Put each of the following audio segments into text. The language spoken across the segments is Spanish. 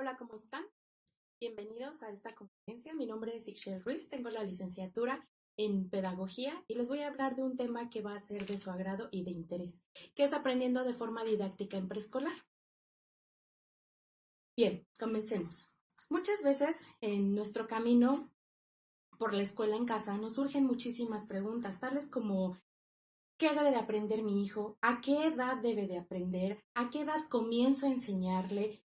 Hola, ¿cómo están? Bienvenidos a esta conferencia. Mi nombre es Ixchel Ruiz, tengo la licenciatura en Pedagogía y les voy a hablar de un tema que va a ser de su agrado y de interés, que es aprendiendo de forma didáctica en preescolar. Bien, comencemos. Muchas veces en nuestro camino por la escuela en casa nos surgen muchísimas preguntas, tales como ¿qué debe de aprender mi hijo? ¿A qué edad debe de aprender? ¿A qué edad comienzo a enseñarle?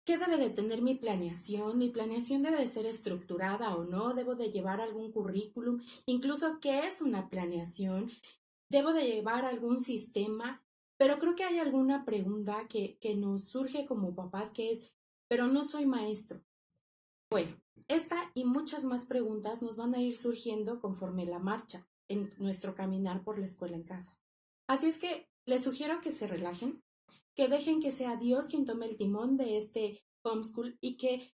¿Qué debe de tener mi planeación? ¿Mi planeación debe de ser estructurada o no? ¿Debo de llevar algún currículum? Incluso, ¿qué es una planeación? ¿Debo de llevar algún sistema? Pero creo que hay alguna pregunta que nos surge como papás que es, pero no soy maestro. Bueno, esta y muchas más preguntas nos van a ir surgiendo conforme la marcha en nuestro caminar por la escuela en casa. Así es que les sugiero que se relajen, que dejen que sea Dios quien tome el timón de este homeschool y que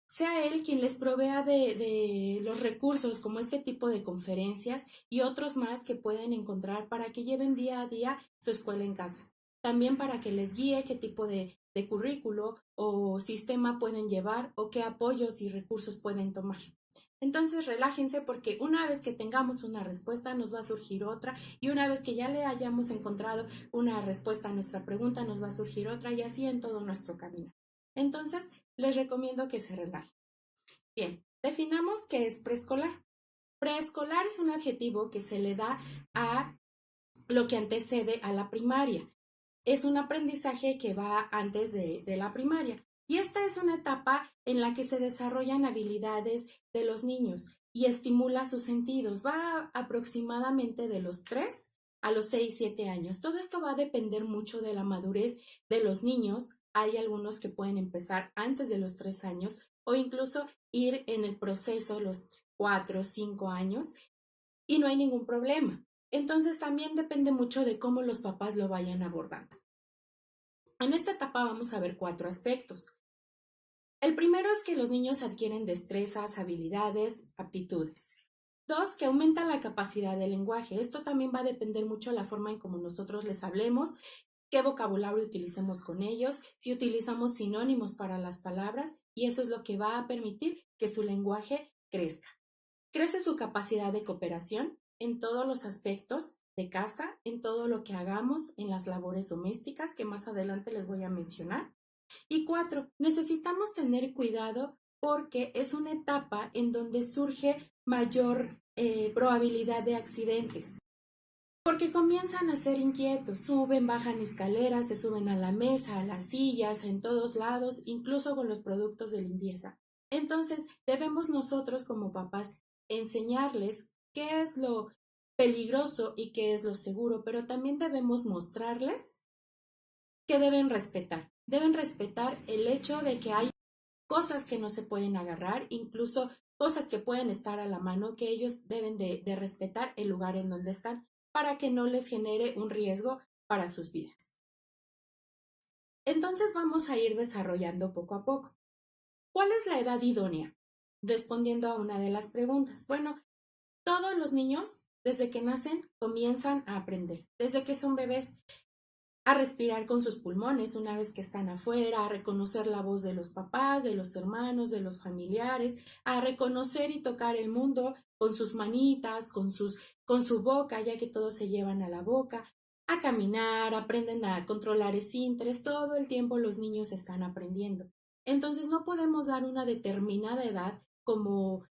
sea Él quien les provea de los recursos como este tipo de conferencias y otros más que pueden encontrar para que lleven día a día su escuela en casa. También para que les guíe qué tipo de currículo o sistema pueden llevar o qué apoyos y recursos pueden tomar. Entonces relájense porque una vez que tengamos una respuesta nos va a surgir otra y una vez que ya le hayamos encontrado una respuesta a nuestra pregunta nos va a surgir otra y así en todo nuestro camino. Entonces les recomiendo que se relajen. Bien, definamos qué es preescolar. Preescolar es un adjetivo que se le da a lo que antecede a la primaria. Es un aprendizaje que va antes de la primaria. Y esta es una etapa en la que se desarrollan habilidades de los niños y estimula sus sentidos. Va aproximadamente de los 3 a los 6, 7 años. Todo esto va a depender mucho de la madurez de los niños. Hay algunos que pueden empezar antes de los 3 años o incluso ir en el proceso los 4 o 5 años y no hay ningún problema. Entonces también depende mucho de cómo los papás lo vayan abordando. En esta etapa vamos a ver 4 aspectos. El primero es que los niños adquieren destrezas, habilidades, aptitudes. 2, que aumenta la capacidad del lenguaje. Esto también va a depender mucho de la forma en cómo nosotros les hablemos, qué vocabulario utilicemos con ellos, si utilizamos sinónimos para las palabras, y eso es lo que va a permitir que su lenguaje crezca. Crece su capacidad de cooperación en todos los aspectos de casa, en todo lo que hagamos, en las labores domésticas, que más adelante les voy a mencionar. Y 4, necesitamos tener cuidado porque es una etapa en donde surge mayor probabilidad de accidentes. Porque comienzan a ser inquietos, suben, bajan escaleras, se suben a la mesa, a las sillas, en todos lados, incluso con los productos de limpieza. Entonces, debemos nosotros como papás enseñarles qué es lo peligroso y qué es lo seguro, pero también debemos mostrarles que deben respetar. Deben respetar el hecho de que hay cosas que no se pueden agarrar, incluso cosas que pueden estar a la mano, que ellos deben de respetar el lugar en donde están para que no les genere un riesgo para sus vidas. Entonces vamos a ir desarrollando poco a poco. ¿Cuál es la edad idónea? Respondiendo a una de las preguntas. Bueno, todos los niños, desde que nacen, comienzan a aprender. Desde que son bebés, a respirar con sus pulmones una vez que están afuera, a reconocer la voz de los papás, de los hermanos, de los familiares, a reconocer y tocar el mundo con sus manitas, con su boca, ya que todos se llevan a la boca, a caminar, aprenden a controlar esfínteres, todo el tiempo los niños están aprendiendo. Entonces no podemos dar una determinada edad como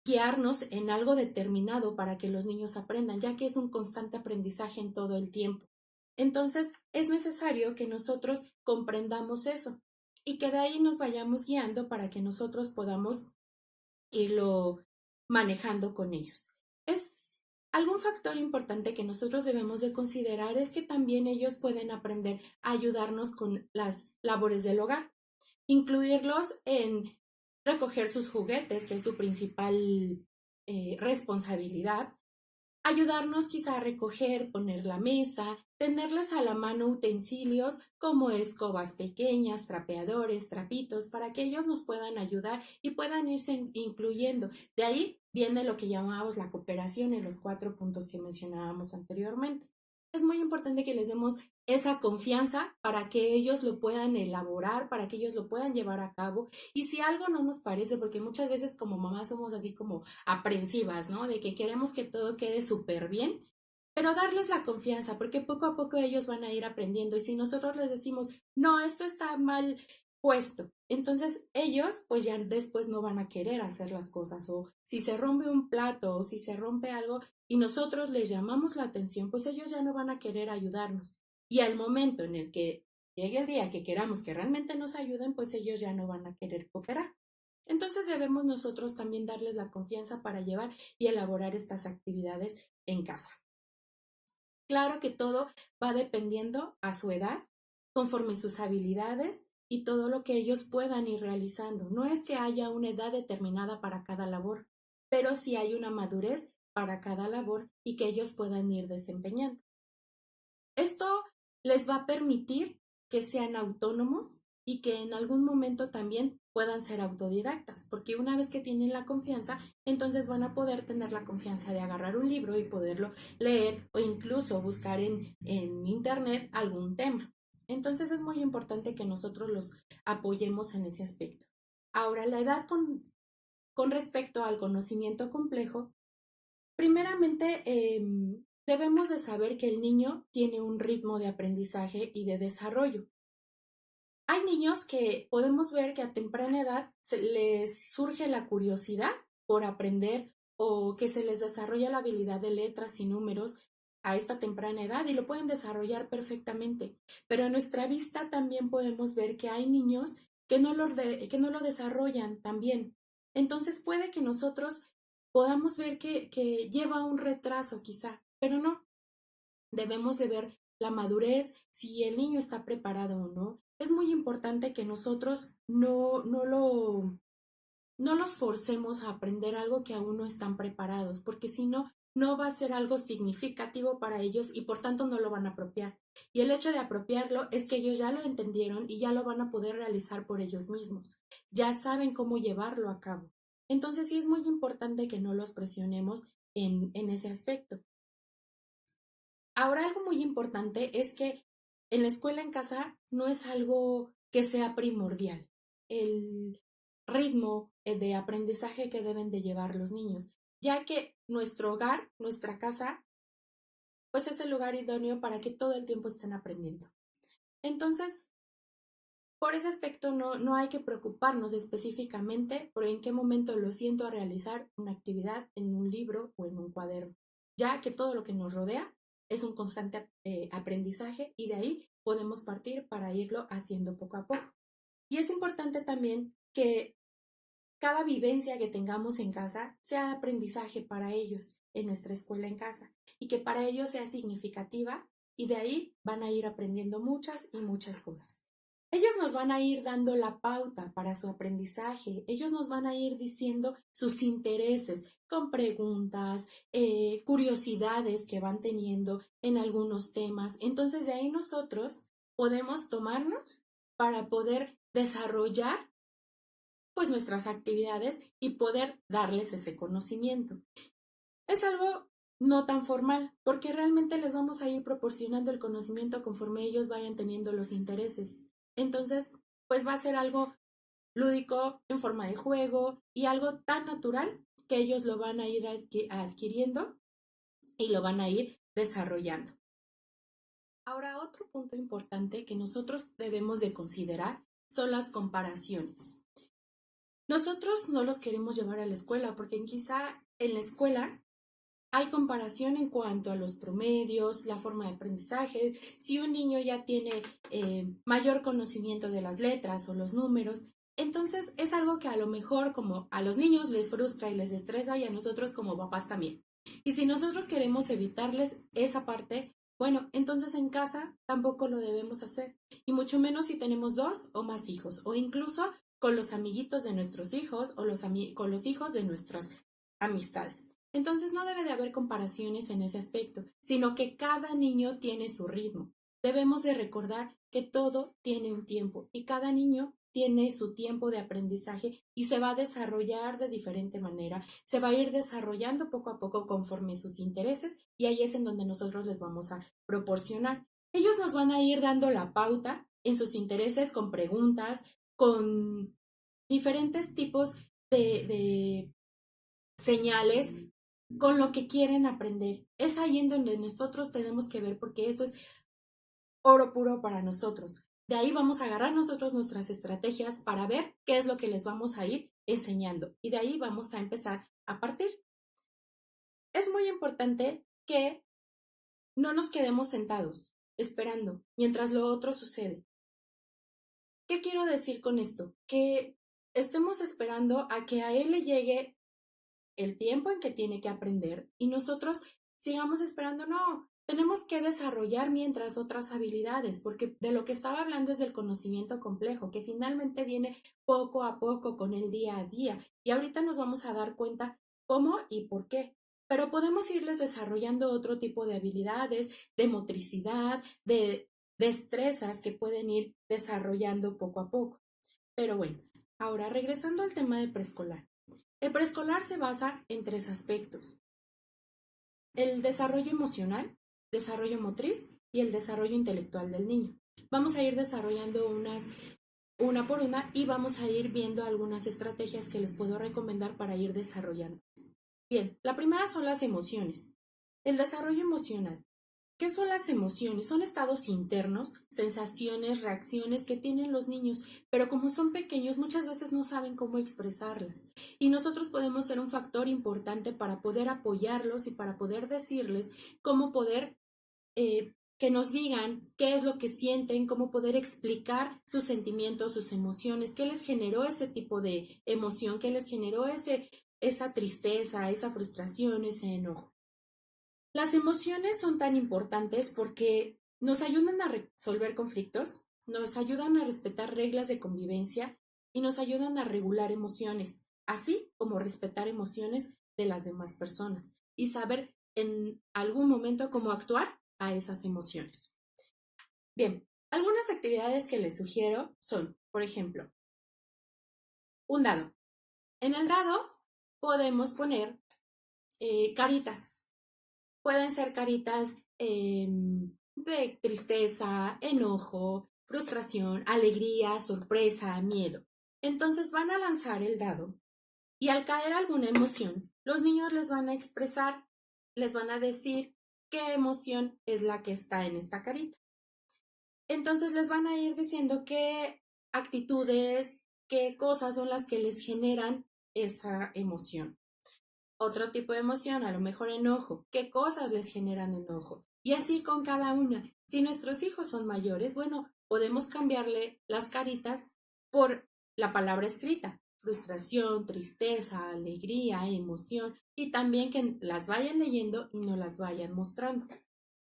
guiarnos en algo determinado para que los niños aprendan, ya que es un constante aprendizaje en todo el tiempo. Entonces, es necesario que nosotros comprendamos eso y que de ahí nos vayamos guiando para que nosotros podamos irlo manejando con ellos. Es algún factor importante que nosotros debemos de considerar es que también ellos pueden aprender a ayudarnos con las labores del hogar, incluirlos en recoger sus juguetes, que es su principal responsabilidad, ayudarnos quizá a recoger, poner la mesa, tenerles a la mano utensilios como escobas pequeñas, trapeadores, trapitos, para que ellos nos puedan ayudar y puedan irse incluyendo. De ahí viene lo que llamamos la cooperación en los 4 puntos que mencionábamos anteriormente. Es muy importante que les demos esa confianza para que ellos lo puedan elaborar, para que ellos lo puedan llevar a cabo. Y si algo no nos parece, porque muchas veces como mamás somos así como aprensivas, ¿no? De que queremos que todo quede súper bien, pero darles la confianza, porque poco a poco ellos van a ir aprendiendo. Y si nosotros les decimos, no, esto está mal puesto, entonces ellos pues ya después no van a querer hacer las cosas. O si se rompe un plato o si se rompe algo y nosotros les llamamos la atención, pues ellos ya no van a querer ayudarnos. Y al momento en el que llegue el día que queramos que realmente nos ayuden, pues ellos ya no van a querer cooperar. Entonces debemos nosotros también darles la confianza para llevar y elaborar estas actividades en casa. Claro que todo va dependiendo a su edad, conforme sus habilidades y todo lo que ellos puedan ir realizando. No es que haya una edad determinada para cada labor, pero sí hay una madurez para cada labor y que ellos puedan ir desempeñando. Esto les va a permitir que sean autónomos y que en algún momento también puedan ser autodidactas, porque una vez que tienen la confianza, entonces van a poder tener la confianza de agarrar un libro y poderlo leer o incluso buscar en internet algún tema. Entonces es muy importante que nosotros los apoyemos en ese aspecto. Ahora, la edad con respecto al conocimiento complejo, primeramente, debemos de saber que el niño tiene un ritmo de aprendizaje y de desarrollo. Hay niños que podemos ver que a temprana edad les surge la curiosidad por aprender o que se les desarrolla la habilidad de letras y números a esta temprana edad y lo pueden desarrollar perfectamente. Pero a nuestra vista también podemos ver que hay niños que no lo desarrollan tan bien. Entonces puede que nosotros podamos ver que lleva un retraso quizá, pero no. Debemos de ver la madurez, si el niño está preparado o no. Es muy importante que nosotros no los forcemos a aprender algo que aún no están preparados, porque si no, no va a ser algo significativo para ellos y por tanto no lo van a apropiar. Y el hecho de apropiarlo es que ellos ya lo entendieron y ya lo van a poder realizar por ellos mismos. Ya saben cómo llevarlo a cabo. Entonces sí es muy importante que no los presionemos en ese aspecto. Ahora, algo muy importante es que en la escuela en casa no es algo que sea primordial. El ritmo de aprendizaje que deben de llevar los niños, ya que nuestro hogar, nuestra casa, pues es el lugar idóneo para que todo el tiempo estén aprendiendo. Entonces, por ese aspecto no hay que preocuparnos específicamente por en qué momento lo siento a realizar una actividad en un libro o en un cuaderno, ya que todo lo que nos rodea es un constante aprendizaje y de ahí podemos partir para irlo haciendo poco a poco. Y es importante también que cada vivencia que tengamos en casa sea aprendizaje para ellos en nuestra escuela en casa y que para ellos sea significativa y de ahí van a ir aprendiendo muchas y muchas cosas. Ellos nos van a ir dando la pauta para su aprendizaje, ellos nos van a ir diciendo sus intereses con preguntas, curiosidades que van teniendo en algunos temas. Entonces de ahí nosotros podemos tomarnos para poder desarrollar pues nuestras actividades y poder darles ese conocimiento. Es algo no tan formal, porque realmente les vamos a ir proporcionando el conocimiento conforme ellos vayan teniendo los intereses. Entonces, pues va a ser algo lúdico en forma de juego y algo tan natural que ellos lo van a ir adquiriendo y lo van a ir desarrollando. Ahora, otro punto importante que nosotros debemos de considerar son las comparaciones. Nosotros no los queremos llevar a la escuela porque quizá en la escuela hay comparación en cuanto a los promedios, la forma de aprendizaje. Si un niño ya tiene mayor conocimiento de las letras o los números, entonces es algo que a lo mejor como a los niños les frustra y les estresa y a nosotros como papás también. Y si nosotros queremos evitarles esa parte, bueno, entonces en casa tampoco lo debemos hacer. Y mucho menos si tenemos dos o más hijos o incluso con los amiguitos de nuestros hijos o con los hijos de nuestras amistades. Entonces no debe de haber comparaciones en ese aspecto, sino que cada niño tiene su ritmo. Debemos de recordar que todo tiene un tiempo y cada niño tiene su tiempo de aprendizaje y se va a desarrollar de diferente manera, se va a ir desarrollando poco a poco conforme sus intereses y ahí es en donde nosotros les vamos a proporcionar Ellos nos van a ir dando la pauta en sus intereses con preguntas, con diferentes tipos de señales, con lo que quieren aprender. Es ahí en donde nosotros tenemos que ver, porque eso es oro puro para nosotros. De ahí vamos a agarrar nosotros nuestras estrategias para ver qué es lo que les vamos a ir enseñando. Y de ahí vamos a empezar a partir. Es muy importante que no nos quedemos sentados, esperando, mientras lo otro sucede. ¿Qué quiero decir con esto? Que estemos esperando a que a él le llegue el tiempo en que tiene que aprender y nosotros sigamos esperando. No, tenemos que desarrollar mientras otras habilidades, porque de lo que estaba hablando es del conocimiento complejo, que finalmente viene poco a poco con el día a día. Y ahorita nos vamos a dar cuenta cómo y por qué. Pero podemos irles desarrollando otro tipo de habilidades, de motricidad, de destrezas que pueden ir desarrollando poco a poco. Pero bueno, ahora regresando al tema de preescolar. El preescolar se basa en tres aspectos: el desarrollo emocional, desarrollo motriz y el desarrollo intelectual del niño. Vamos a ir desarrollando una por una y vamos a ir viendo algunas estrategias que les puedo recomendar para ir desarrollando. Bien, la primera son las emociones. El desarrollo emocional. ¿Qué son las emociones? Son estados internos, sensaciones, reacciones que tienen los niños, pero como son pequeños muchas veces no saben cómo expresarlas. Y nosotros podemos ser un factor importante para poder apoyarlos y para poder decirles cómo poder que nos digan qué es lo que sienten, cómo poder explicar sus sentimientos, sus emociones, qué les generó ese tipo de emoción, qué les generó esa tristeza, esa frustración, ese enojo. Las emociones son tan importantes porque nos ayudan a resolver conflictos, nos ayudan a respetar reglas de convivencia y nos ayudan a regular emociones, así como respetar emociones de las demás personas y saber en algún momento cómo actuar a esas emociones. Bien, algunas actividades que les sugiero son, por ejemplo, un dado. En el dado podemos poner caritas. Pueden ser caritas de tristeza, enojo, frustración, alegría, sorpresa, miedo. Entonces van a lanzar el dado y al caer alguna emoción, los niños les van a expresar, les van a decir qué emoción es la que está en esta carita. Entonces les van a ir diciendo qué actitudes, qué cosas son las que les generan esa emoción. Otro tipo de emoción, a lo mejor enojo. ¿Qué cosas les generan enojo? Y así con cada una. Si nuestros hijos son mayores, bueno, podemos cambiarle las caritas por la palabra escrita. Frustración, tristeza, alegría, emoción. Y también que las vayan leyendo y no las vayan mostrando.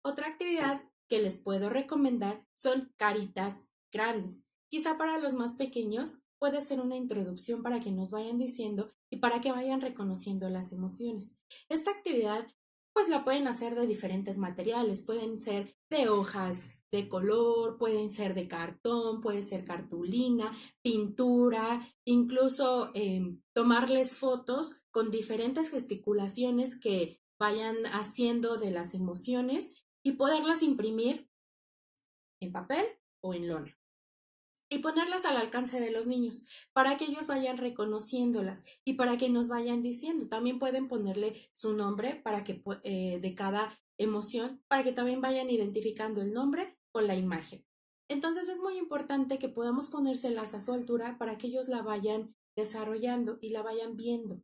Otra actividad que les puedo recomendar son caritas grandes. Quizá para los más pequeños puede ser una introducción para que nos vayan diciendo y para que vayan reconociendo las emociones. Esta actividad pues la pueden hacer de diferentes materiales, pueden ser de hojas de color, pueden ser de cartón, puede ser cartulina, pintura, incluso tomarles fotos con diferentes gesticulaciones que vayan haciendo de las emociones y poderlas imprimir en papel o en lona y ponerlas al alcance de los niños para que ellos vayan reconociéndolas y para que nos vayan diciendo. También pueden ponerle su nombre para que de cada emoción, para que también vayan identificando el nombre con la imagen. Entonces es muy importante que podamos ponérselas a su altura para que ellos la vayan desarrollando y la vayan viendo.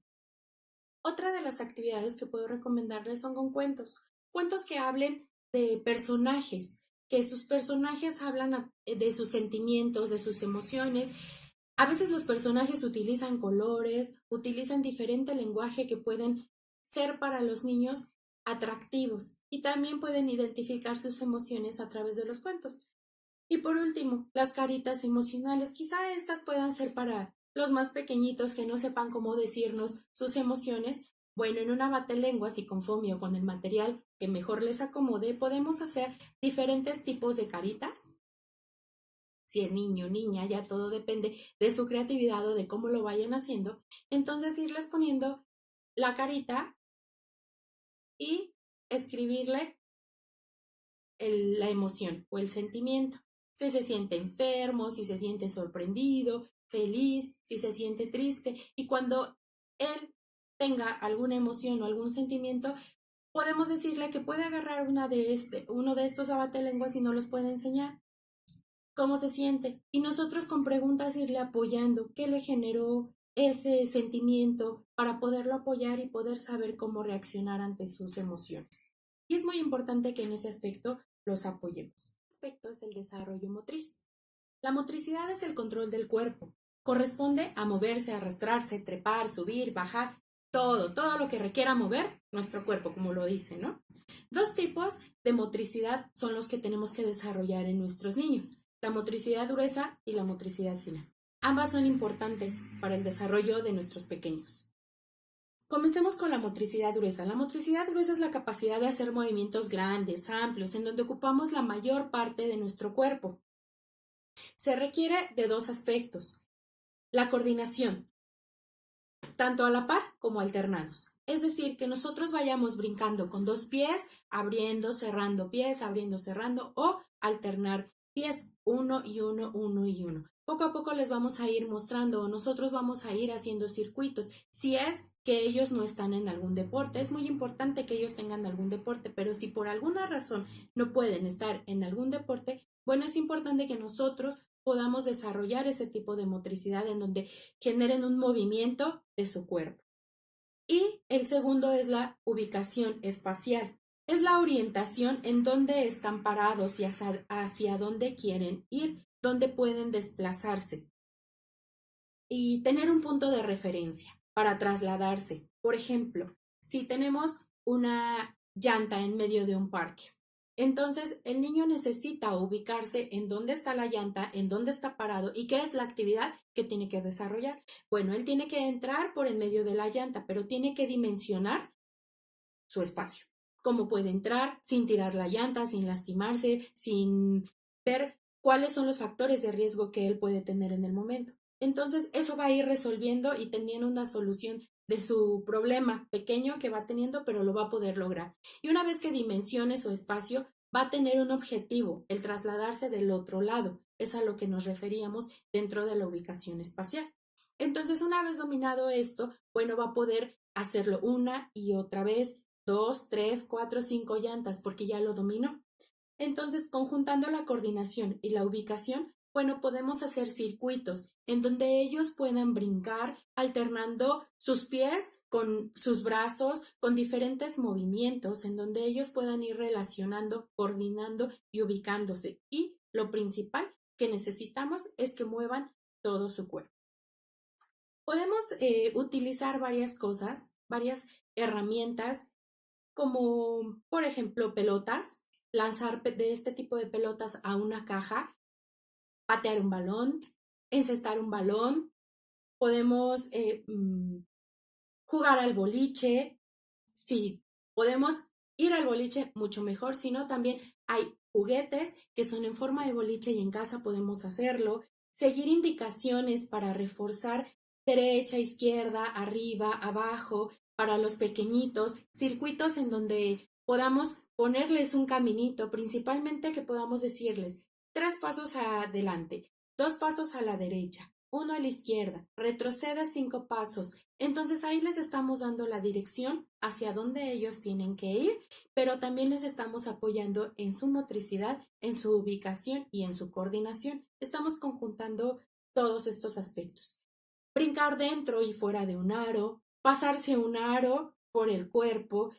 Otra de las actividades que puedo recomendarles son con cuentos. Cuentos que hablen de personajes, que sus personajes hablan de sus sentimientos, de sus emociones. A veces los personajes utilizan colores, utilizan diferente lenguaje que pueden ser para los niños atractivos y también pueden identificar sus emociones a través de los cuentos. Y por último, las caritas emocionales. Quizá estas puedan ser para los más pequeñitos que no sepan cómo decirnos sus emociones. Bueno, en una batelenguas y con fomio con el material que mejor les acomode, podemos hacer diferentes tipos de caritas. Si es niño, niña, ya todo depende de su creatividad o de cómo lo vayan haciendo. Entonces irles poniendo la carita y escribirle la emoción o el sentimiento. Si se siente enfermo, si se siente sorprendido, feliz, si se siente triste. Y cuando él tenga alguna emoción o algún sentimiento, podemos decirle que puede agarrar uno de estos abatelenguas y nos los puede enseñar. ¿Cómo se siente? Y nosotros con preguntas irle apoyando. ¿Qué le generó ese sentimiento para poderlo apoyar y poder saber cómo reaccionar ante sus emociones? Y es muy importante que en ese aspecto los apoyemos. El aspecto es el desarrollo motriz. La motricidad es el control del cuerpo. Corresponde a moverse, arrastrarse, trepar, subir, bajar, todo lo que requiera mover nuestro cuerpo, como lo dice, ¿no? Dos tipos de motricidad son los que tenemos que desarrollar en nuestros niños: la motricidad gruesa y la motricidad fina. Ambas son importantes para el desarrollo de nuestros pequeños. Comencemos con la motricidad gruesa. La motricidad gruesa es la capacidad de hacer movimientos grandes, amplios, en donde ocupamos la mayor parte de nuestro cuerpo. Se requiere de dos aspectos: la coordinación, tanto a la par como alternados. Es decir, que nosotros vayamos brincando con dos pies, abriendo, cerrando pies, abriendo, cerrando, o alternar pies, uno y uno, uno y uno. Poco a poco les vamos a ir mostrando, o nosotros vamos a ir haciendo circuitos. Si es que ellos no están en algún deporte, es muy importante que ellos tengan algún deporte, pero si por alguna razón no pueden estar en algún deporte, bueno, es importante que nosotros podamos desarrollar ese tipo de motricidad en donde generen un movimiento de su cuerpo. Y el segundo es la ubicación espacial. Es la orientación en dónde están parados y hacia dónde quieren ir, dónde pueden desplazarse. Y tener un punto de referencia para trasladarse. Por ejemplo, si tenemos una llanta en medio de un parque, entonces el niño necesita ubicarse en dónde está la llanta, en dónde está parado y qué es la actividad que tiene que desarrollar. Bueno, él tiene que entrar por en medio de la llanta, pero tiene que dimensionar su espacio. Cómo puede entrar sin tirar la llanta, sin lastimarse, sin ver cuáles son los factores de riesgo que él puede tener en el momento. Entonces, eso va a ir resolviendo y teniendo una solución de su problema pequeño que va teniendo, pero lo va a poder lograr. Y una vez que dimensione su espacio, va a tener un objetivo: el trasladarse del otro lado. Es a lo que nos referíamos dentro de la ubicación espacial. Entonces, una vez dominado esto, bueno, va a poder hacerlo una y otra vez, 2, 3, 4, 5 llantas, porque ya lo dominó. Entonces, conjuntando la coordinación y la ubicación, bueno, podemos hacer circuitos en donde ellos puedan brincar alternando sus pies con sus brazos, con diferentes movimientos, en donde ellos puedan ir relacionando, coordinando y ubicándose. Y lo principal que necesitamos es que muevan todo su cuerpo. Podemos utilizar varias cosas, varias herramientas, como por ejemplo pelotas, lanzar de este tipo de pelotas a una caja, patear un balón, encestar un balón. Podemos jugar al boliche. Si podemos ir al boliche, mucho mejor. Si no, también hay juguetes que son en forma de boliche y en casa podemos hacerlo. Seguir indicaciones para reforzar derecha, izquierda, arriba, abajo, para los pequeñitos, circuitos en donde podamos ponerles un caminito, principalmente que podamos decirles 3 pasos adelante, 2 pasos a la derecha, 1 a la izquierda, retroceda 5 pasos. Entonces ahí les estamos dando la dirección hacia dónde ellos tienen que ir, pero también les estamos apoyando en su motricidad, en su ubicación y en su coordinación. Estamos conjuntando todos estos aspectos. Brincar dentro y fuera de un aro, pasarse un aro por el cuerpo,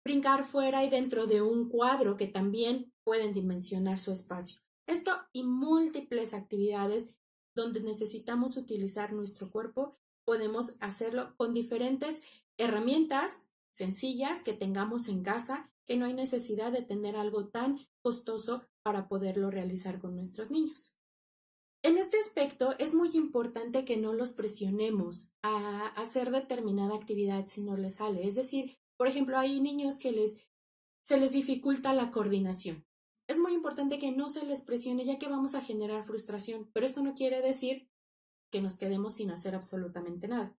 brincar fuera y dentro de un cuadro que también pueden dimensionar su espacio. Esto y múltiples actividades donde necesitamos utilizar nuestro cuerpo, podemos hacerlo con diferentes herramientas sencillas que tengamos en casa, que no hay necesidad de tener algo tan costoso para poderlo realizar con nuestros niños. En este aspecto es muy importante que no los presionemos a hacer determinada actividad si no les sale. Es decir, por ejemplo, hay niños que se les dificulta la coordinación. Es muy importante que no se les presione, ya que vamos a generar frustración, pero esto no quiere decir que nos quedemos sin hacer absolutamente nada.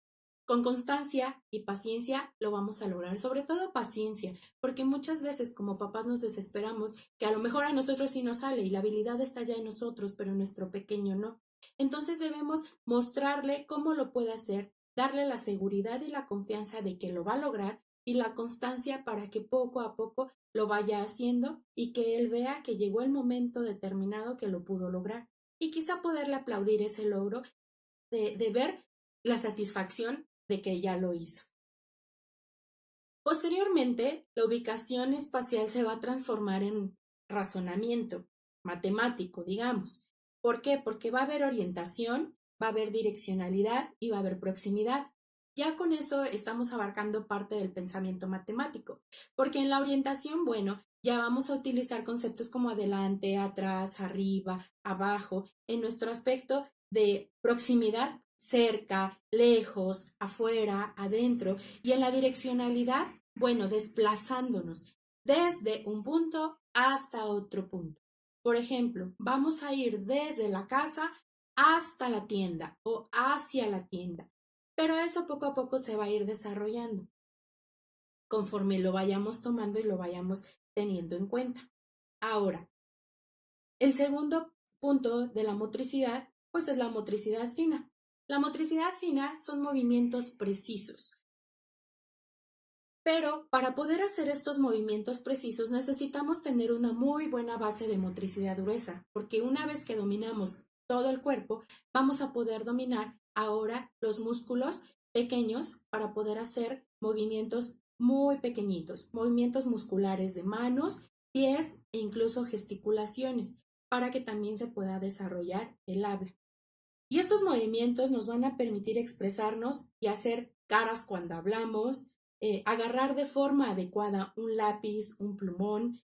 con constancia y paciencia lo vamos a lograr, sobre todo paciencia, porque muchas veces como papás nos desesperamos que a lo mejor a nosotros sí nos sale y la habilidad está ya en nosotros, pero en nuestro pequeño no. Entonces debemos mostrarle cómo lo puede hacer, darle la seguridad y la confianza de que lo va a lograr y la constancia para que poco a poco lo vaya haciendo y que él vea que llegó el momento determinado que lo pudo lograr. Y quizá poderle aplaudir ese logro de ver la satisfacción de que ya lo hizo. Posteriormente, la ubicación espacial se va a transformar en razonamiento matemático, digamos. ¿Por qué? Porque va a haber orientación, va a haber direccionalidad y va a haber proximidad. Ya con eso estamos abarcando parte del pensamiento matemático, porque en la orientación, bueno, ya vamos a utilizar conceptos como adelante, atrás, arriba, abajo, en nuestro aspecto de proximidad, cerca, lejos, afuera, adentro, y en la direccionalidad, bueno, desplazándonos desde un punto hasta otro punto. Por ejemplo, vamos a ir desde la casa hasta la tienda o hacia la tienda, pero eso poco a poco se va a ir desarrollando conforme lo vayamos tomando y lo vayamos teniendo en cuenta. Ahora, el segundo punto de la motricidad, pues es la motricidad fina. La motricidad fina son movimientos precisos. Pero para poder hacer estos movimientos precisos necesitamos tener una muy buena base de motricidad gruesa, porque una vez que dominamos todo el cuerpo, vamos a poder dominar ahora los músculos pequeños para poder hacer movimientos muy pequeñitos, movimientos musculares de manos, pies e incluso gesticulaciones, para que también se pueda desarrollar el habla. Y estos movimientos nos van a permitir expresarnos y hacer caras cuando hablamos, agarrar de forma adecuada un lápiz, un plumón,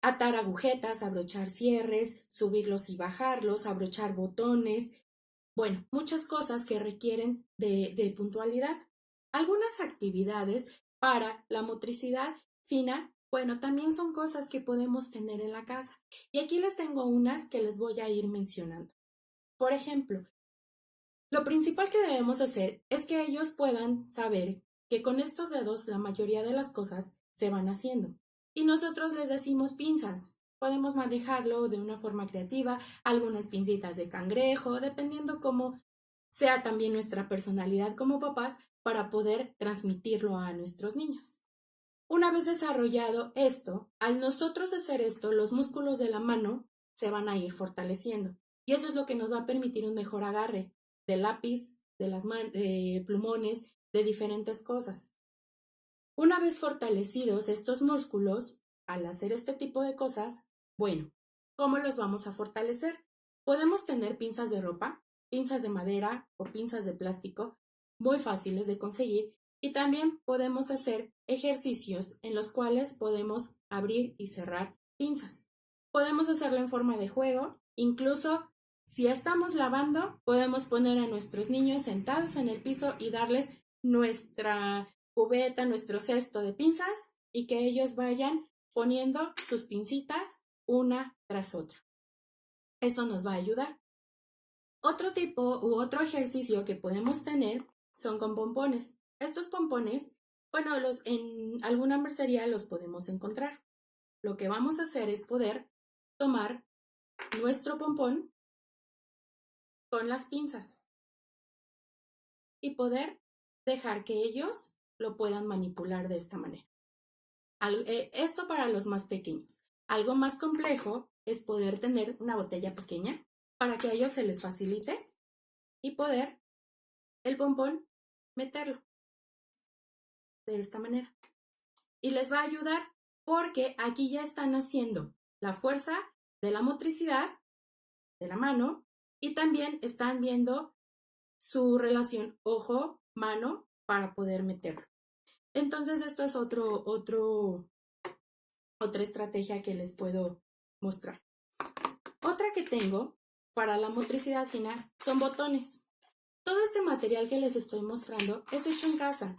atar agujetas, abrochar cierres, subirlos y bajarlos, abrochar botones, bueno, muchas cosas que requieren de puntualidad. Algunas actividades para la motricidad fina, bueno, también son cosas que podemos tener en la casa. Y aquí les tengo unas que les voy a ir mencionando. Por ejemplo, lo principal que debemos hacer es que ellos puedan saber que con estos dedos la mayoría de las cosas se van haciendo. Y nosotros les decimos pinzas. Podemos manejarlo de una forma creativa, algunas pincitas de cangrejo, dependiendo cómo sea también nuestra personalidad como papás para poder transmitirlo a nuestros niños. Una vez desarrollado esto, al nosotros hacer esto, los músculos de la mano se van a ir fortaleciendo. Y eso es lo que nos va a permitir un mejor agarre del lápiz, de plumones, de diferentes cosas. Una vez fortalecidos estos músculos, al hacer este tipo de cosas, bueno, ¿cómo los vamos a fortalecer? Podemos tener pinzas de ropa, pinzas de madera o pinzas de plástico, muy fáciles de conseguir, y también podemos hacer ejercicios en los cuales podemos abrir y cerrar pinzas. Podemos hacerlo en forma de juego, incluso si estamos lavando, podemos poner a nuestros niños sentados en el piso y darles nuestra cubeta, nuestro cesto de pinzas y que ellos vayan poniendo sus pincitas una tras otra. Esto nos va a ayudar. Otro tipo u otro ejercicio que podemos tener son con pompones. Estos pompones, bueno, en alguna mercería los podemos encontrar. Lo que vamos a hacer es poder tomar nuestro pompón con las pinzas y poder dejar que ellos lo puedan manipular de esta manera. Esto para los más pequeños. Algo más complejo es poder tener una botella pequeña para que a ellos se les facilite y poder el pompón meterlo de esta manera. Y les va a ayudar porque aquí ya están haciendo la fuerza de la motricidad de la mano y también están viendo su relación ojo-mano para poder meterlo. Entonces, esto es otra estrategia que les puedo mostrar. Otra que tengo para la motricidad fina son botones. Todo este material que les estoy mostrando es hecho en casa.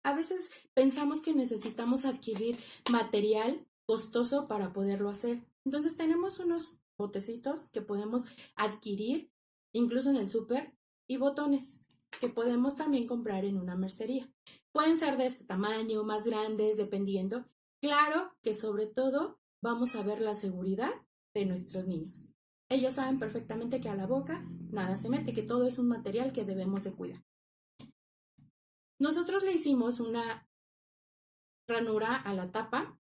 A veces pensamos que necesitamos adquirir material costoso para poderlo hacer. Entonces tenemos unos botecitos que podemos adquirir incluso en el súper y botones. que podemos también comprar en una mercería. Pueden ser de este tamaño, más grandes, dependiendo. Claro que sobre todo vamos a ver la seguridad de nuestros niños. Ellos saben perfectamente que a la boca nada se mete, que todo es un material que debemos de cuidar. Nosotros le hicimos una ranura a la tapa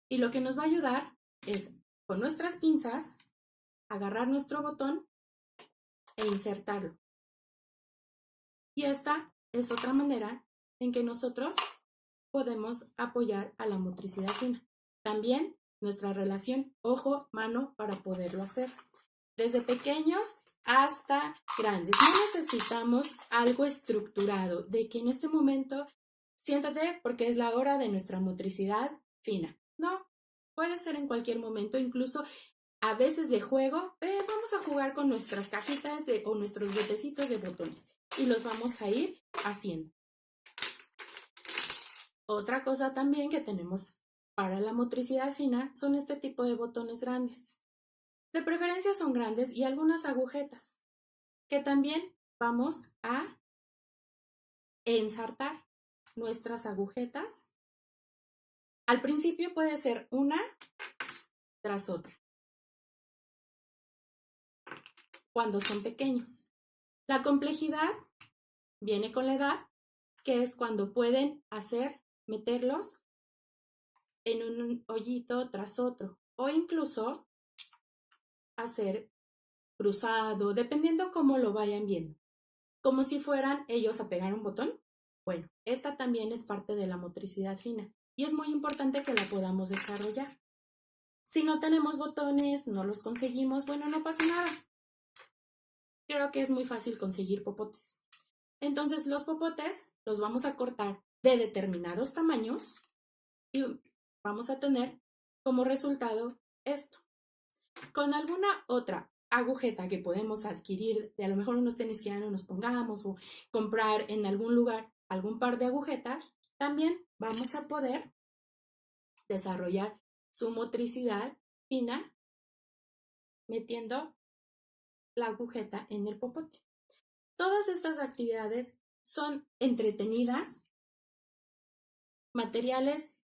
y lo que nos va a ayudar es con nuestras pinzas agarrar nuestro botón e insertarlo. Y esta es otra manera en que nosotros podemos apoyar a la motricidad fina. También nuestra relación ojo-mano para poderlo hacer. Desde pequeños hasta grandes. No necesitamos algo estructurado, de que en este momento siéntate porque es la hora de nuestra motricidad fina. No, puede ser en cualquier momento, incluso a veces de juego, vamos a jugar con nuestras cajitas o nuestros botecitos de botones y los vamos a ir haciendo. Otra cosa también que tenemos para la motricidad fina son este tipo de botones grandes. De preferencia son grandes y algunas agujetas que también vamos a ensartar nuestras agujetas. Al principio puede ser una tras otra, cuando son pequeños. La complejidad viene con la edad, que es cuando pueden meterlos en un hoyito tras otro o incluso hacer cruzado, dependiendo cómo lo vayan viendo. Como si fueran ellos a pegar un botón. Bueno, esta también es parte de la motricidad fina y es muy importante que la podamos desarrollar. Si no tenemos botones, no los conseguimos, bueno, no pasa nada. Creo que es muy fácil conseguir popotes. Entonces los popotes los vamos a cortar de determinados tamaños y vamos a tener como resultado esto. Con alguna otra agujeta que podemos adquirir, de a lo mejor unos tenis que ya no nos pongamos o comprar en algún lugar algún par de agujetas, también vamos a poder desarrollar su motricidad fina metiendo la agujeta en el popote. Todas estas actividades son entretenidas, materiales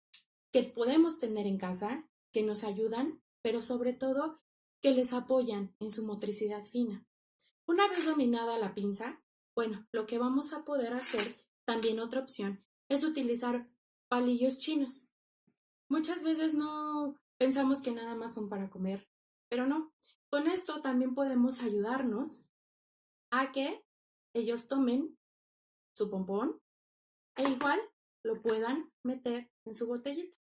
que podemos tener en casa, que nos ayudan, pero sobre todo que les apoyan en su motricidad fina. Una vez dominada la pinza, bueno, lo que vamos a poder hacer, también otra opción, es utilizar palillos chinos. Muchas veces no pensamos que nada más son para comer, pero no. Con esto también podemos ayudarnos a que ellos tomen su pompón e igual lo puedan meter en su botellita.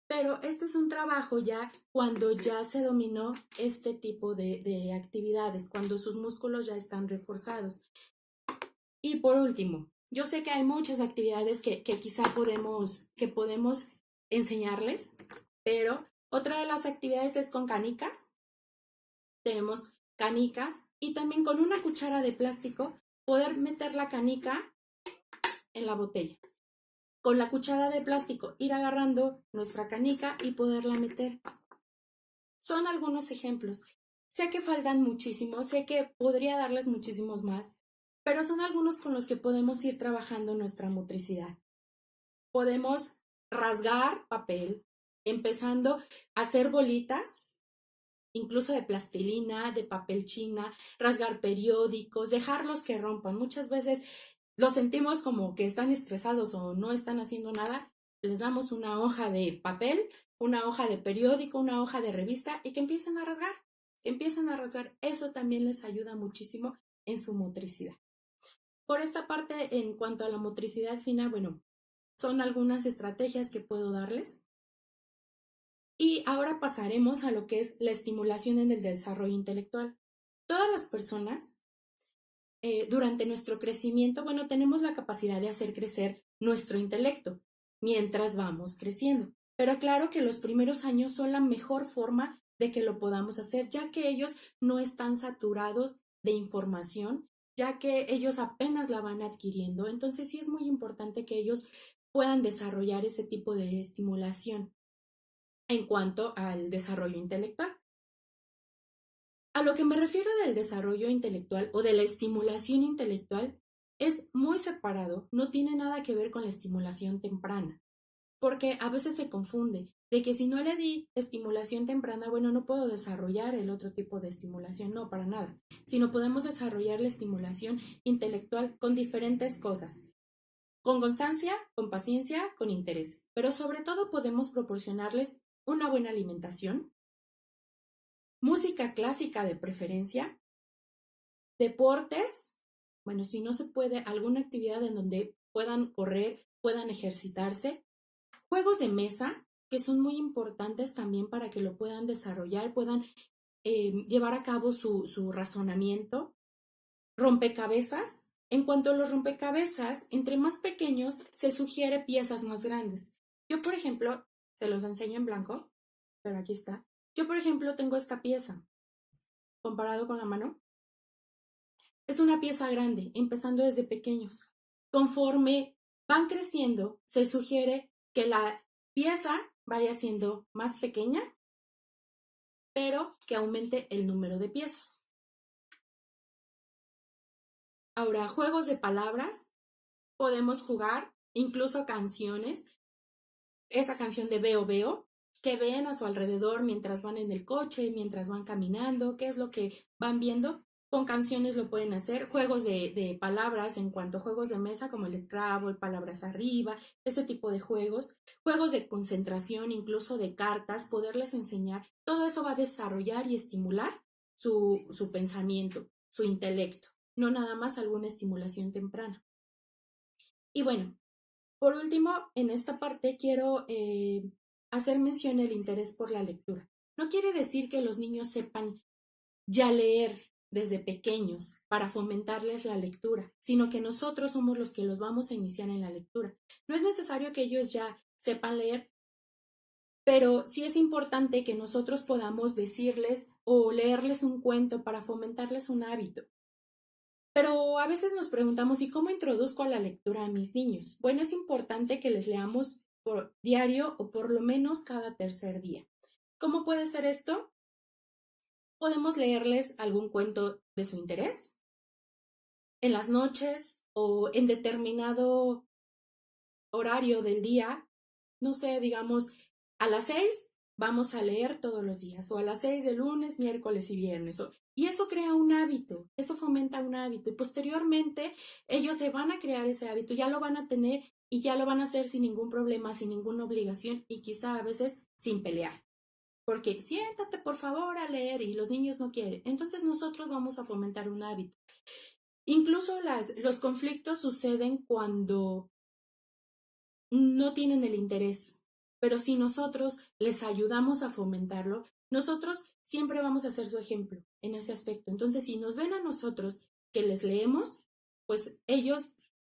Pero este es un trabajo ya cuando ya se dominó este tipo de actividades, cuando sus músculos ya están reforzados. Y por último, yo sé que hay muchas actividades que quizá podemos enseñarles, pero otra de las actividades es con canicas. Tenemos canicas y también con una cuchara de plástico poder meter la canica en la botella. Con la cuchara de plástico ir agarrando nuestra canica y poderla meter. Son algunos ejemplos. Sé que faltan muchísimos, sé que podría darles muchísimos más, pero son algunos con los que podemos ir trabajando nuestra motricidad. Podemos rasgar papel, empezando a hacer bolitas, incluso de plastilina, de papel china, rasgar periódicos, dejarlos que rompan. Muchas veces los sentimos como que están estresados o no están haciendo nada, les damos una hoja de papel, una hoja de periódico, una hoja de revista y que empiecen a rasgar, Eso también les ayuda muchísimo en su motricidad. Por esta parte, en cuanto a la motricidad fina, bueno, son algunas estrategias que puedo darles. Y ahora pasaremos a lo que es la estimulación en el desarrollo intelectual. Todas las personas durante nuestro crecimiento, bueno, tenemos la capacidad de hacer crecer nuestro intelecto mientras vamos creciendo. Pero claro que los primeros años son la mejor forma de que lo podamos hacer, ya que ellos no están saturados de información, ya que ellos apenas la van adquiriendo. Entonces sí es muy importante que ellos puedan desarrollar ese tipo de estimulación en cuanto al desarrollo intelectual. A lo que me refiero del desarrollo intelectual o de la estimulación intelectual es muy separado, no tiene nada que ver con la estimulación temprana, porque a veces se confunde de que si no le di estimulación temprana, bueno, no puedo desarrollar el otro tipo de estimulación, no, para nada, sino podemos desarrollar la estimulación intelectual con diferentes cosas, con constancia, con paciencia, con interés, pero sobre todo podemos proporcionarles una buena alimentación, música clásica de preferencia, deportes, bueno, si no se puede, alguna actividad en donde puedan correr, puedan ejercitarse, juegos de mesa, que son muy importantes también para que lo puedan desarrollar, puedan llevar a cabo su razonamiento, rompecabezas. En cuanto a los rompecabezas, entre más pequeños se sugiere piezas más grandes. Yo, por ejemplo, se los enseño en blanco, pero aquí está. Yo, por ejemplo, tengo esta pieza, comparado con la mano. Es una pieza grande, empezando desde pequeños. Conforme van creciendo, se sugiere que la pieza vaya siendo más pequeña, pero que aumente el número de piezas. Ahora, juegos de palabras, podemos jugar incluso canciones. Esa canción de Veo Veo, que ven a su alrededor mientras van en el coche, mientras van caminando, qué es lo que van viendo. Con canciones lo pueden hacer, juegos de palabras en cuanto a juegos de mesa como el Scrabble, palabras arriba, ese tipo de juegos de concentración, incluso de cartas, poderles enseñar. Todo eso va a desarrollar y estimular su pensamiento, su intelecto, no nada más alguna estimulación temprana. Y bueno, por último, en esta parte quiero hacer mención del interés por la lectura. No quiere decir que los niños sepan ya leer desde pequeños para fomentarles la lectura, sino que nosotros somos los que los vamos a iniciar en la lectura. No es necesario que ellos ya sepan leer, pero sí es importante que nosotros podamos decirles o leerles un cuento para fomentarles un hábito. Pero a veces nos preguntamos, ¿y cómo introduzco a la lectura a mis niños? Bueno, es importante que les leamos por diario o por lo menos cada tercer día. ¿Cómo puede ser esto? Podemos leerles algún cuento de su interés en las noches o en determinado horario del día. No sé, digamos, a las 6 vamos a leer todos los días, o a las 6 de lunes, miércoles y viernes. Y eso crea un hábito, eso fomenta un hábito. Y posteriormente ellos se van a crear ese hábito, ya lo van a tener y ya lo van a hacer sin ningún problema, sin ninguna obligación y quizá a veces sin pelear. Porque siéntate por favor a leer y los niños no quieren. Entonces nosotros vamos a fomentar un hábito. Incluso los conflictos suceden cuando no tienen el interés, pero si nosotros les ayudamos a fomentarlo, nosotros siempre vamos a ser su ejemplo en ese aspecto. Entonces, si nos ven a nosotros que les leemos, pues ellos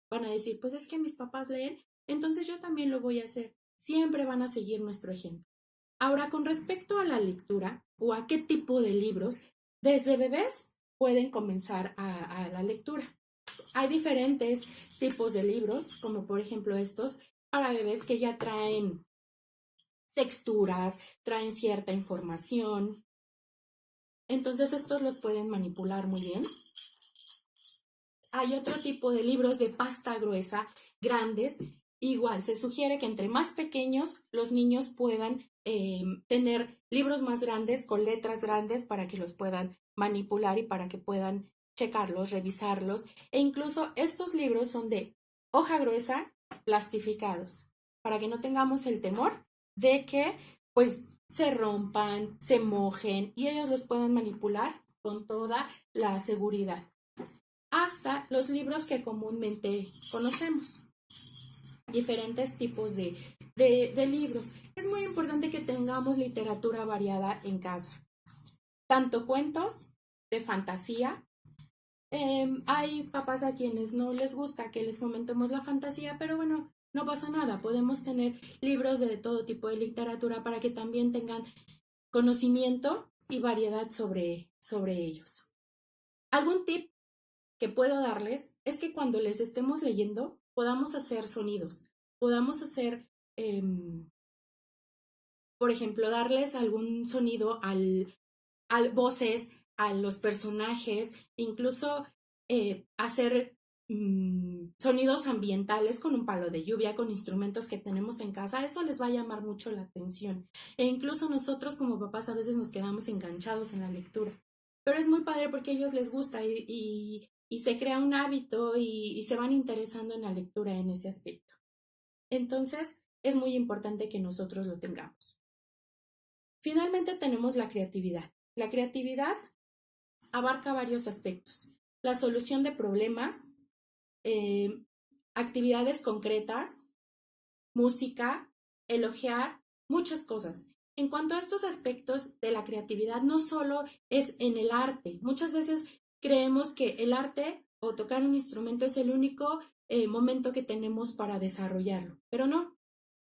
van a decir, pues es que mis papás leen, entonces yo también lo voy a hacer. Siempre van a seguir nuestro ejemplo. Ahora, con respecto a la lectura o a qué tipo de libros, desde bebés pueden comenzar a la lectura. Hay diferentes tipos de libros, como por ejemplo estos, para bebés que ya traen texturas, traen cierta información. Entonces estos los pueden manipular muy bien. Hay otro tipo de libros de pasta gruesa, grandes. Igual, se sugiere que entre más pequeños los niños puedan tener libros más grandes con letras grandes para que los puedan manipular y para que puedan checarlos, revisarlos. E incluso estos libros son de hoja gruesa, plastificados, para que no tengamos el temor de que pues se rompan, se mojen y ellos los puedan manipular con toda la seguridad. Hasta los libros que comúnmente conocemos. Diferentes tipos de libros. Es muy importante que tengamos literatura variada en casa. Tanto cuentos de fantasía. Hay papás a quienes no les gusta que les fomentemos la fantasía, pero bueno, no pasa nada. Podemos tener libros de todo tipo de literatura para que también tengan conocimiento y variedad sobre ellos. ¿Algún tip que puedo darles es que cuando les estemos leyendo podamos hacer sonidos, podamos hacer, por ejemplo, darles algún sonido al voces a los personajes, incluso hacer sonidos ambientales con un palo de lluvia, con instrumentos que tenemos en casa, eso les va a llamar mucho la atención. E incluso nosotros como papás a veces nos quedamos enganchados en la lectura. Pero es muy padre porque a ellos les gusta y se crea un hábito y se van interesando en la lectura en ese aspecto. Entonces, es muy importante que nosotros lo tengamos. Finalmente tenemos la creatividad. La creatividad abarca varios aspectos. La solución de problemas, actividades concretas, música, elogiar, muchas cosas. En cuanto a estos aspectos de la creatividad, no solo es en el arte. Muchas veces creemos que el arte o tocar un instrumento es el único momento que tenemos para desarrollarlo, pero no.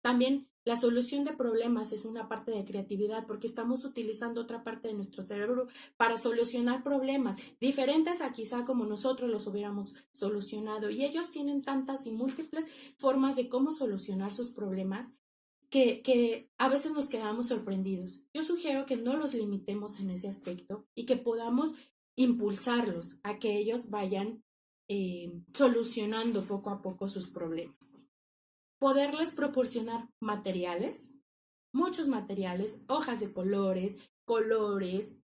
También la solución de problemas es una parte de creatividad porque estamos utilizando otra parte de nuestro cerebro para solucionar problemas diferentes a quizá como nosotros los hubiéramos solucionado. Y ellos tienen tantas y múltiples formas de cómo solucionar sus problemas que a veces nos quedamos sorprendidos. Yo sugiero que no los limitemos en ese aspecto y que podamos impulsarlos a que ellos vayan solucionando poco a poco sus problemas. Poderles proporcionar materiales, muchos materiales, hojas de colores,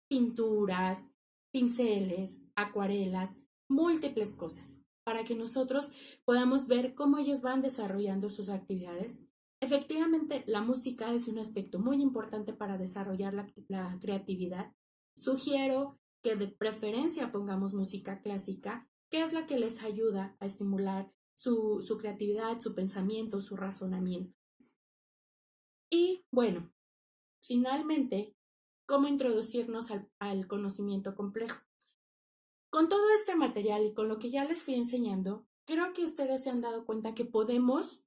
pinturas, pinceles, acuarelas, múltiples cosas, para que nosotros podamos ver cómo ellos van desarrollando sus actividades. Efectivamente, la música es un aspecto muy importante para desarrollar la creatividad. Sugiero que de preferencia pongamos música clásica, que es la que les ayuda a estimular su creatividad, su pensamiento, su razonamiento. Y bueno, finalmente, ¿cómo introducirnos al conocimiento complejo? Con todo este material y con lo que ya les fui enseñando, creo que ustedes se han dado cuenta que podemos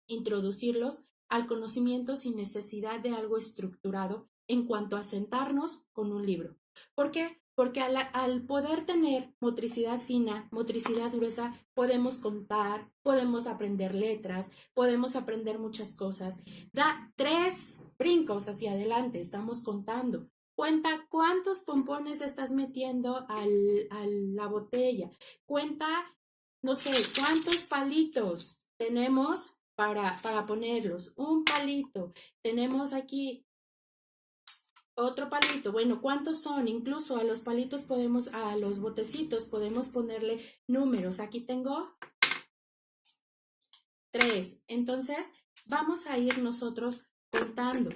introducirlos al conocimiento sin necesidad de algo estructurado en cuanto a sentarnos con un libro. ¿Por qué? Porque al poder tener motricidad fina, motricidad gruesa, podemos contar, podemos aprender letras, podemos aprender muchas cosas. Da 3 brincos hacia adelante, estamos contando. Cuenta cuántos pompones estás metiendo a la botella. Cuenta, no sé, cuántos palitos tenemos para ponerlos. Un palito. Tenemos aquí otro palito. Bueno, ¿cuántos son? Incluso a los palitos podemos, a los botecitos podemos ponerle números. Aquí tengo 3. Entonces, vamos a ir nosotros contando.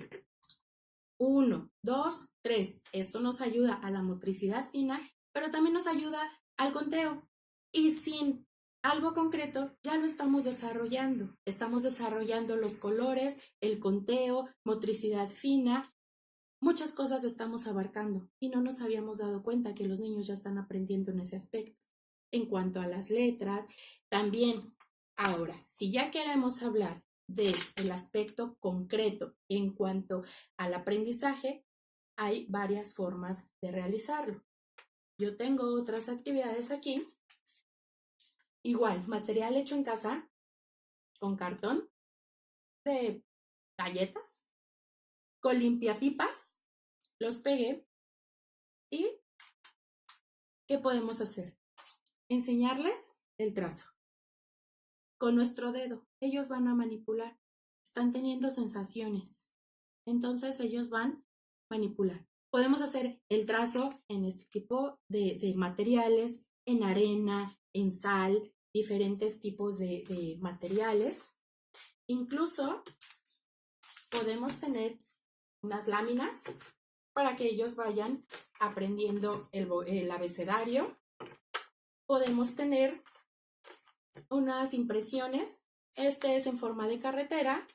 1, 2, 3. Esto nos ayuda a la motricidad fina, pero también nos ayuda al conteo. Y sin algo concreto, ya lo estamos desarrollando. Estamos desarrollando los colores, el conteo, motricidad fina. Muchas cosas estamos abarcando y no nos habíamos dado cuenta que los niños ya están aprendiendo en ese aspecto. En cuanto a las letras, también. Ahora, si ya queremos hablar del aspecto concreto en cuanto al aprendizaje, hay varias formas de realizarlo. Yo tengo otras actividades aquí. Igual, material hecho en casa con cartón de galletas, con limpiapipas, los pegué y ¿qué podemos hacer? Enseñarles el trazo. Con nuestro dedo, ellos van a manipular, están teniendo sensaciones, entonces ellos van a manipular. Podemos hacer el trazo en este tipo de materiales, en arena, en sal, diferentes tipos de materiales. Incluso podemos tener unas láminas para que ellos vayan aprendiendo el abecedario. Podemos tener unas impresiones. Este es en forma de carretera.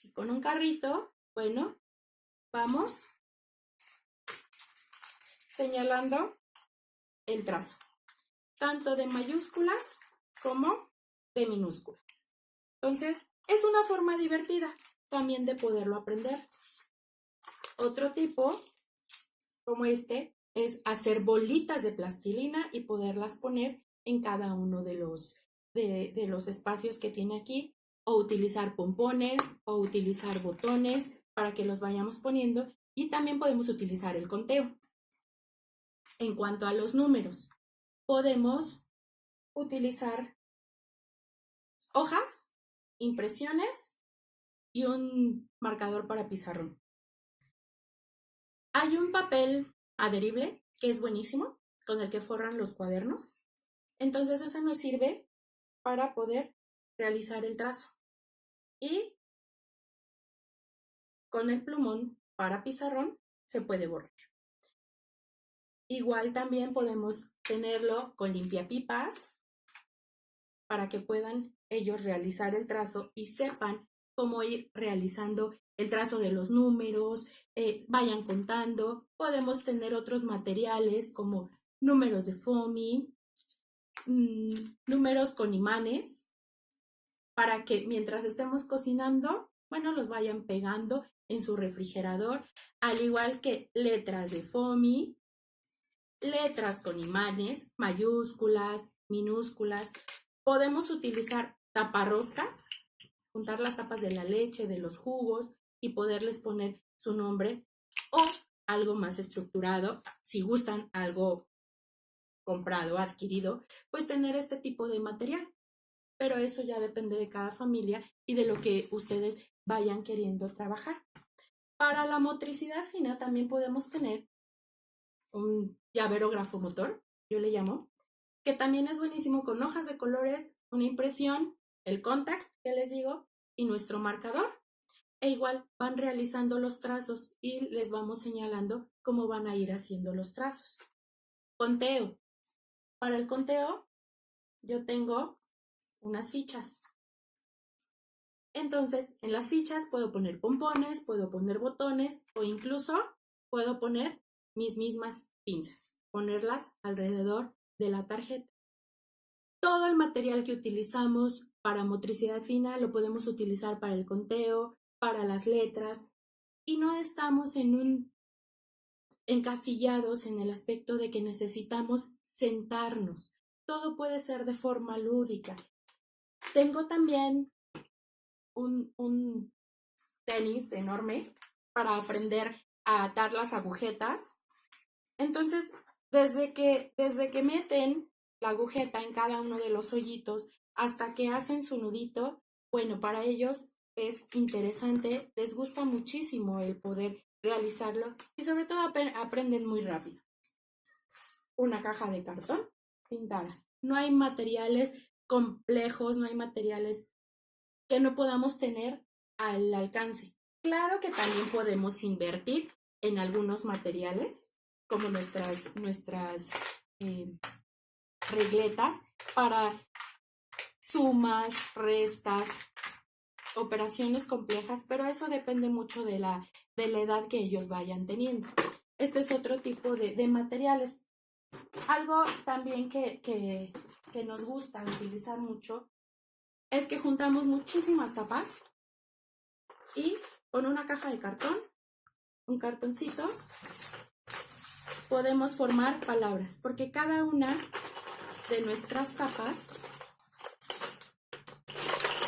Y con un carrito, bueno, vamos señalando el trazo, tanto de mayúsculas como de minúsculas. Entonces, es una forma divertida también de poderlo aprender. Otro tipo, como este, es hacer bolitas de plastilina y poderlas poner en cada uno de los espacios que tiene aquí, o utilizar pompones, o utilizar botones para que los vayamos poniendo, y también podemos utilizar el conteo. En cuanto a los números, podemos utilizar hojas, impresiones y un marcador para pizarrón. Hay un papel adherible que es buenísimo, con el que forran los cuadernos. Entonces ese nos sirve para poder realizar el trazo. Y con el plumón para pizarrón se puede borrar. Igual también podemos tenerlo con limpiapipas para que puedan ellos realizar el trazo y sepan cómo ir realizando el trazo de los números, vayan contando. Podemos tener otros materiales como números de foamy, números con imanes, para que mientras estemos cocinando, bueno, los vayan pegando en su refrigerador, al igual que letras de foamy, letras con imanes, mayúsculas, minúsculas. Podemos utilizar taparroscas, juntar las tapas de la leche, de los jugos y poderles poner su nombre o algo más estructurado. Si gustan algo comprado, adquirido, pues tener este tipo de material. Pero eso ya depende de cada familia y de lo que ustedes vayan queriendo trabajar. Para la motricidad fina también podemos tener un llavero grafomotor, yo le llamo, que también es buenísimo con hojas de colores, una impresión, el contact que les digo y nuestro marcador. E igual van realizando los trazos y les vamos señalando cómo van a ir haciendo los trazos. Conteo. Para el conteo yo tengo unas fichas. Entonces, en las fichas puedo poner pompones, puedo poner botones o incluso puedo poner mis mismas pinzas, ponerlas alrededor de la tarjeta. Todo el material que utilizamos para motricidad fina lo podemos utilizar para el conteo, para las letras, y no estamos encasillados en el aspecto de que necesitamos sentarnos. Todo puede ser de forma lúdica. Tengo también un tenis enorme para aprender a atar las agujetas. Entonces, desde que meten la agujeta en cada uno de los hoyitos hasta que hacen su nudito, bueno, para ellos es interesante, les gusta muchísimo el poder realizarlo y sobre todo aprenden muy rápido. Una caja de cartón pintada. No hay materiales complejos, no hay materiales que no podamos tener al alcance. Claro que también podemos invertir en algunos materiales, como nuestras regletas para sumas, restas, operaciones complejas, pero eso depende mucho de la edad que ellos vayan teniendo. Este es otro tipo de materiales. Algo también que nos gusta utilizar mucho es que juntamos muchísimas tapas y con una caja de cartón, un cartoncito, podemos formar palabras, porque cada una de nuestras tapas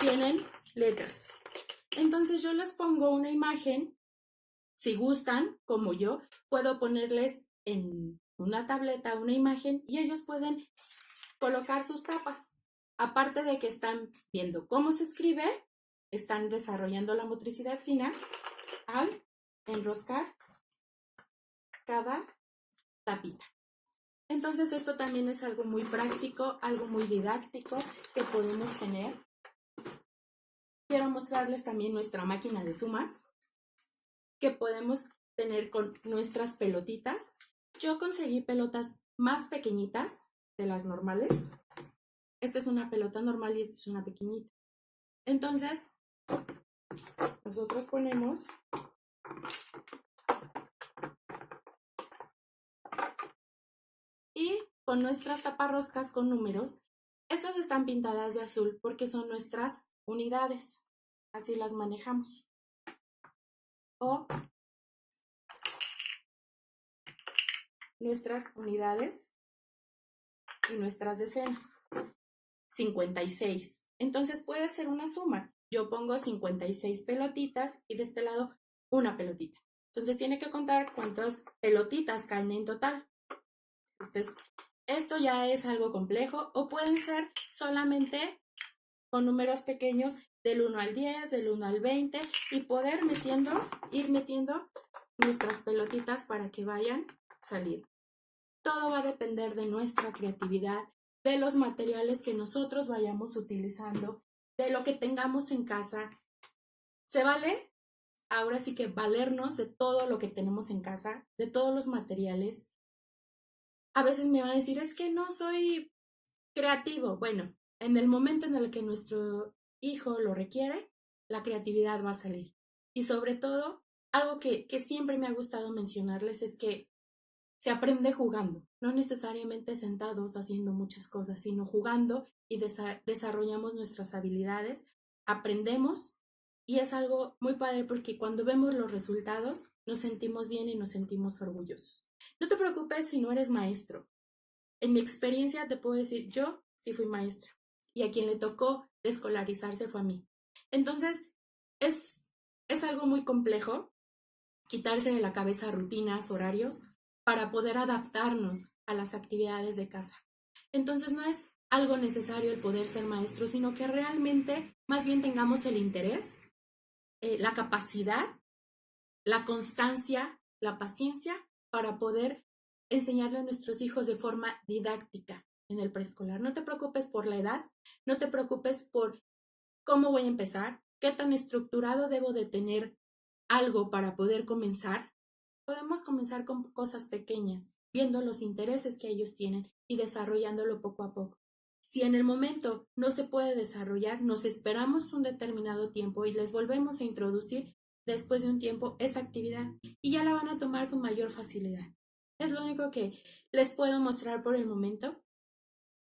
tienen letras. Entonces yo les pongo una imagen, si gustan, como yo, puedo ponerles en una tableta una imagen y ellos pueden colocar sus tapas. Aparte de que están viendo cómo se escribe, están desarrollando la motricidad fina al enroscar cada tapita. Entonces esto también es algo muy práctico, algo muy didáctico que podemos tener. Quiero mostrarles también nuestra máquina de sumas que podemos tener con nuestras pelotitas. Yo conseguí pelotas más pequeñitas de las normales. Esta es una pelota normal y esta es una pequeñita. Entonces, nosotros ponemos y con nuestras taparroscas con números, estas están pintadas de azul porque son nuestras unidades. Así las manejamos. O nuestras unidades y nuestras decenas. 56. Entonces puede ser una suma. Yo pongo 56 pelotitas y de este lado una pelotita. Entonces tiene que contar cuántas pelotitas caen en total. Entonces, esto ya es algo complejo o pueden ser solamente con números pequeños del 1 al 10, del 1 al 20 y poder ir metiendo nuestras pelotitas para que vayan saliendo. Todo va a depender de nuestra creatividad, de los materiales que nosotros vayamos utilizando, de lo que tengamos en casa. ¿Se vale? Ahora sí que valernos de todo lo que tenemos en casa, de todos los materiales. A veces me van a decir, es que no soy creativo. Bueno, en el momento en el que nuestro hijo lo requiere, la creatividad va a salir. Y sobre todo, algo que siempre me ha gustado mencionarles es que se aprende jugando, no necesariamente sentados haciendo muchas cosas, sino jugando y desarrollamos nuestras habilidades, aprendemos y es algo muy padre porque cuando vemos los resultados nos sentimos bien y nos sentimos orgullosos. No te preocupes si no eres maestro. En mi experiencia te puedo decir, yo sí fui maestra y a quien le tocó escolarizarse fue a mí. Entonces, es algo muy complejo quitarse de la cabeza rutinas, horarios, para poder adaptarnos a las actividades de casa. Entonces, no es algo necesario el poder ser maestro, sino que realmente más bien tengamos el interés, la capacidad, la constancia, la paciencia para poder enseñarle a nuestros hijos de forma didáctica en el preescolar. No te preocupes por la edad, no te preocupes por cómo voy a empezar, qué tan estructurado debo de tener algo para poder comenzar. Podemos comenzar con cosas pequeñas, viendo los intereses que ellos tienen y desarrollándolo poco a poco. Si en el momento no se puede desarrollar, nos esperamos un determinado tiempo y les volvemos a introducir después de un tiempo esa actividad y ya la van a tomar con mayor facilidad. Es lo único que les puedo mostrar por el momento.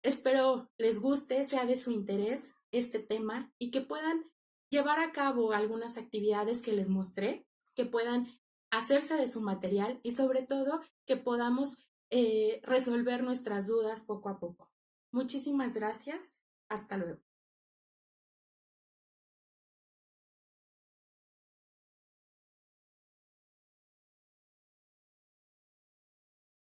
Espero les guste, sea de su interés este tema y que puedan llevar a cabo algunas actividades que les mostré, que puedan hacerse de su material y sobre todo que podamos resolver nuestras dudas poco a poco. Muchísimas gracias. Hasta luego.